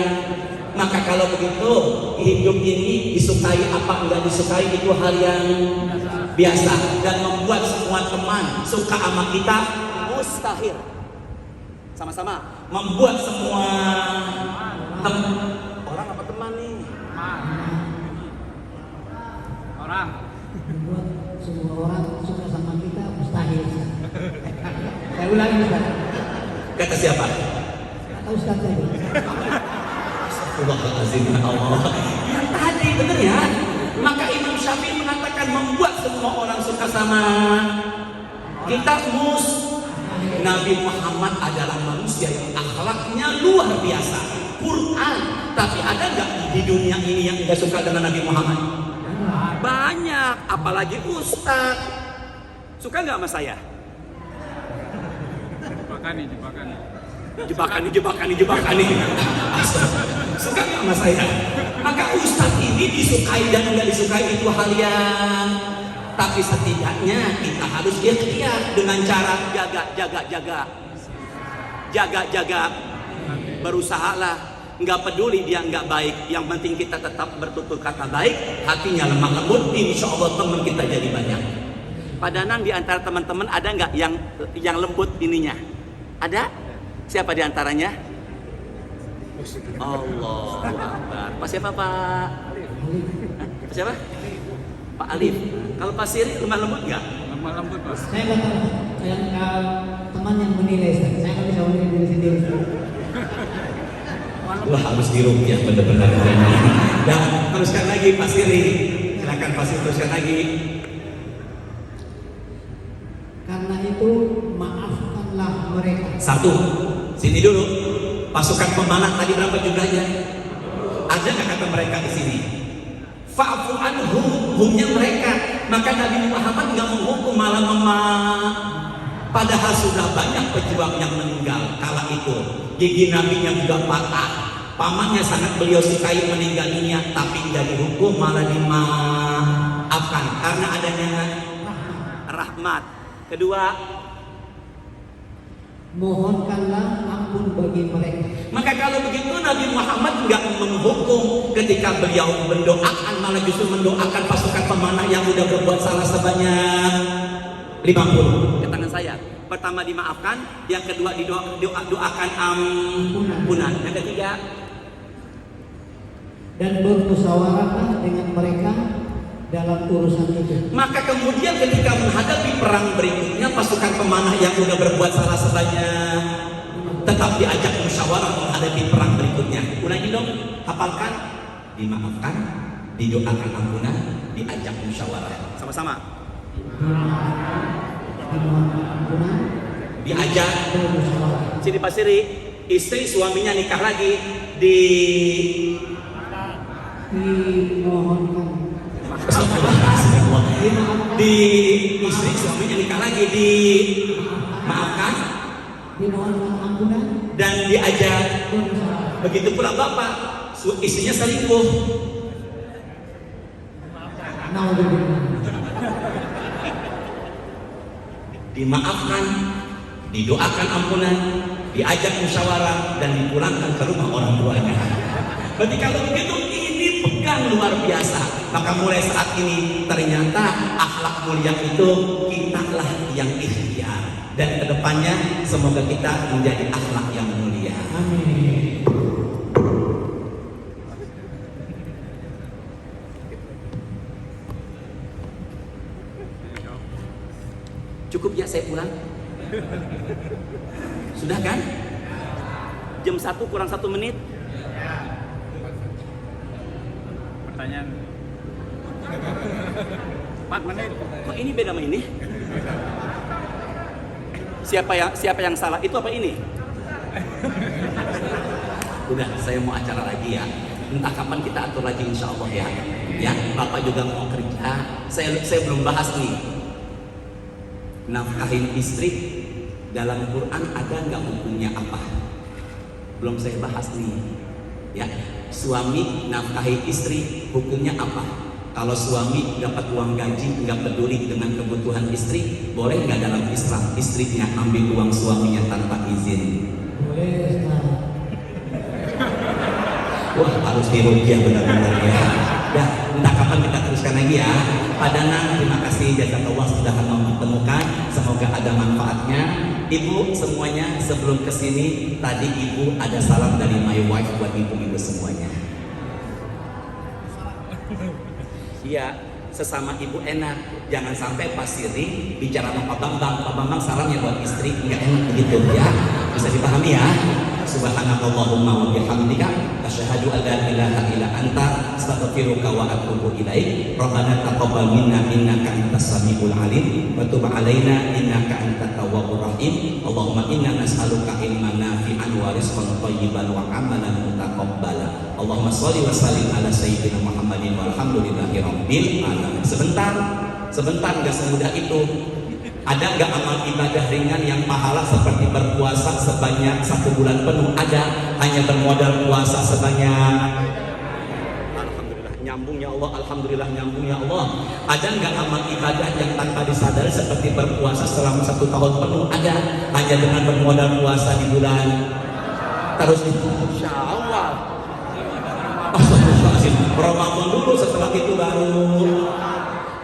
Maka kalau begitu hidup ini disukai apa enggak disukai itu hal yang biasa, dan membuat semua teman suka sama kita mustahil. Sama-sama membuat semua orang apa teman nih? Orang. Membuat semua orang suka sama kita mustahil. Saya ulangi Ustaz. Kata siapa? Kata Ustaz tadi. Astagfirullahaladzim, ya Allah. Yang tadi bener ya. Maka Imam Syafi'i mengatakan membuat semua orang suka sama kita Nabi Muhammad adalah manusia yang akhlaknya luar biasa. Quran, tapi ada nggak di dunia ini yang tidak suka dengan Nabi Muhammad? Banyak, apalagi Ustadz. Suka nggak sama saya? Jebakan nih. Suka nggak sama saya? Maka Ustadz ini disukai dan nggak disukai itu hal yang, tapi setidaknya kita harus ikhtiar dengan cara jaga, berusahalah. Nggak peduli dia nggak baik, yang penting kita tetap bertutur kata baik, hatinya lemah lembut, insya Allah teman kita jadi banyak. Padanan di antara teman-teman ada nggak yang lembut ininya? Ada? Siapa di antaranya? Allahu Akbar. Pak siapa Pak? Pak siapa? Pak Alif. Kalau Pak Siri lemah lembut nggak? Lemah lembut Pak. Saya nggak tahu. Yang teman yang menilai Ustaz. Saya nggak bisa menilai diri sendiri. Wah, harus diruqyah benar-benar. Dan teruskan lagi Pak Siri. Silakan Pak Siri, teruskan lagi. Karena itu maafkanlah mereka. Satu, sini dulu. Pasukan pemanah tadi berapa jumlahnya? Ada nggak kata mereka di sini? Fa'fu anhum, humnya mereka. Maka Nabi Muhammad nggak menghukum, malah padahal sudah banyak pejuang yang meninggal kala itu. Gigi nabinya juga patah. Pamannya sangat beliau sukai meninggal dunia, tapi nggak dihukum, malah dimaafkan karena adanya rahmat. Kedua, mohonkanlah ampun bagi mereka. maka kalau begitu Nabi Muhammad nggak menghukum ketika beliau mendoakan, malah justru mendoakan pasukan pemanah yang udah berbuat salah sebanyak 50. Ke tangan saya. Pertama dimaafkan, yang kedua doakan ampunan. Yang ketiga, Dan bermusyawarah dengan mereka dalam urusan itu. maka kemudian ketika menghadapi perang berikutnya, pasukan pemanah yang udah berbuat salah sebanyak tetap diajak musyawarah menghadapi perang berikutnya. Ulangi dong, hafalkan, dimaafkan, didoakan ampunan, diajak musyawarah. Sama-sama. Ampunan, Diajak. bermusyawarah. Sini Pak Siri, istri suaminya nikah lagi Dimohonkan. di istri suaminya nikah lagi dimaafkan Dimohonkan ampunan, dan diajak. bermusyawarah. Begitu pula bapak, istrinya selingkuh, Naudzubillah. dimaafkan, didoakan ampunan, diajak musyawarah, dan dipulangkan ke rumah orang tuanya. Berarti kalau begitu ini pegang luar biasa. Maka mulai saat ini ternyata akhlak mulia itu kitalah yang ikhtiar, dan kedepannya semoga kita menjadi akhlak yang mulia. Amin. Cukup ya saya pulang? Sudah kan? Jam 1 kurang 1 menit. Pertanyaan. 4 menit. Kok ini beda sama ini? Siapa yang salah? Itu apa ini? Udah, saya mau acara lagi ya. Entah kapan kita atur lagi insya Allah ya. Ya, Bapak juga mau kerja. Saya belum bahas nih. nafkahin istri dalam Quran ada nggak hukumnya apa? Belum saya bahas nih. Ya, suami nafkahi istri hukumnya apa? Kalau suami dapat uang gaji nggak peduli dengan kebutuhan istri, boleh nggak dalam Islam istrinya ambil uang suaminya tanpa izin? Boleh Ustaz. Wah, harus dirugiah benar-benar ya. Dah, entah kapan kita teruskan lagi ya. Pak Danang, terima kasih jazakallah sudah mempertemukan. Semoga ada manfaatnya. Ibu semuanya sebelum kesini tadi ibu ada salam dari my wife buat ibu-ibu semuanya. Iya, sesama ibu enak. Jangan sampai pas siri bicara sama Pak Bambang salamnya buat istri nggak enak begitu ya. Bisa dipahami ya. Subhanakallahumma wa bihamdika asyhadu an la ilaha illa anta astaghfiruka wa atubu ilaik. Rabbana taqabbal minna innaka antas samiul alim wa tub alaina innaka antat tawwabur rahim. Allahumma inna nas'aluka ilman nafi'an wa rizqan thayyiban wa amalan mutaqabbala. Allahumma shalli wa sallim ala sayyidina Muhammadin walhamdulillahi rabbil alamin. Sebentar enggak semudah itu. Ada nggak amal ibadah ringan yang pahala seperti berpuasa sebanyak 1 bulan penuh? Ada, hanya bermodal puasa sebanyak. Alhamdulillah nyambung ya Allah, alhamdulillah nyambung ya Allah. Ada nggak amal ibadah yang tanpa disadari seperti berpuasa selama 1 tahun penuh? Ada, hanya dengan bermodal puasa di bulan. Terus insya Allah. Astagfirullahaladzim. Ramadan dulu, setelah itu baru.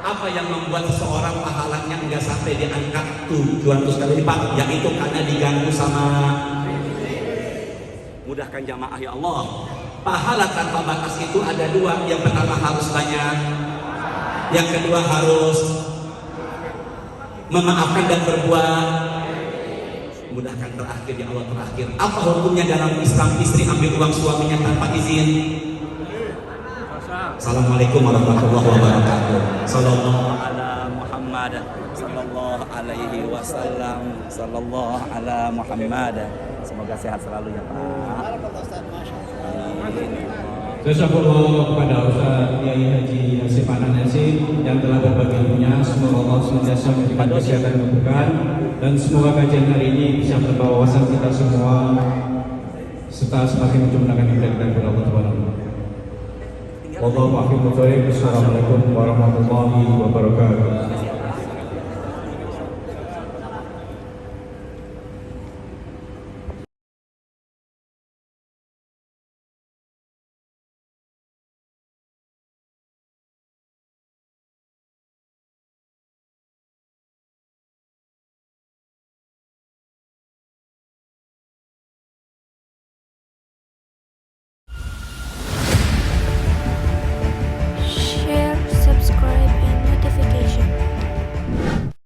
Apa yang membuat seseorang pahalanya enggak sampai diangkat 700 kali lipat? Yaitu karena diganggu sama. Mudahkan jamaah ya Allah. Pahala tanpa batas itu ada 2. Yang pertama harus banyak. Yang kedua harus memaafkan dan berbuat. Mudahkan terakhir ya Allah, terakhir. Apa hukumnya dalam Islam istri ambil uang suaminya tanpa izin? Assalamualaikum warahmatullahi wabarakatuh. Sallallahu ala Muhammad, sallallahu alaihi wasallam, sallallahu ala Muhammad. Semoga sehat selalu ya Pak. Jazakallah kepada Ustaz Kiai Haji Nasib Ananasi yang telah berbagi ilmunya. Semoga Allah senantiasa memberikan kesehatan dan keberkahan, dan semoga kajian hari ini bisa membawa wawasan kita semua serta semakin menjumlahkan ibadah kita kepada Allah Subhanahu wa taala. Wallahu a'lam bishawab. Assalamualaikum warahmatullahi wabarakatuh.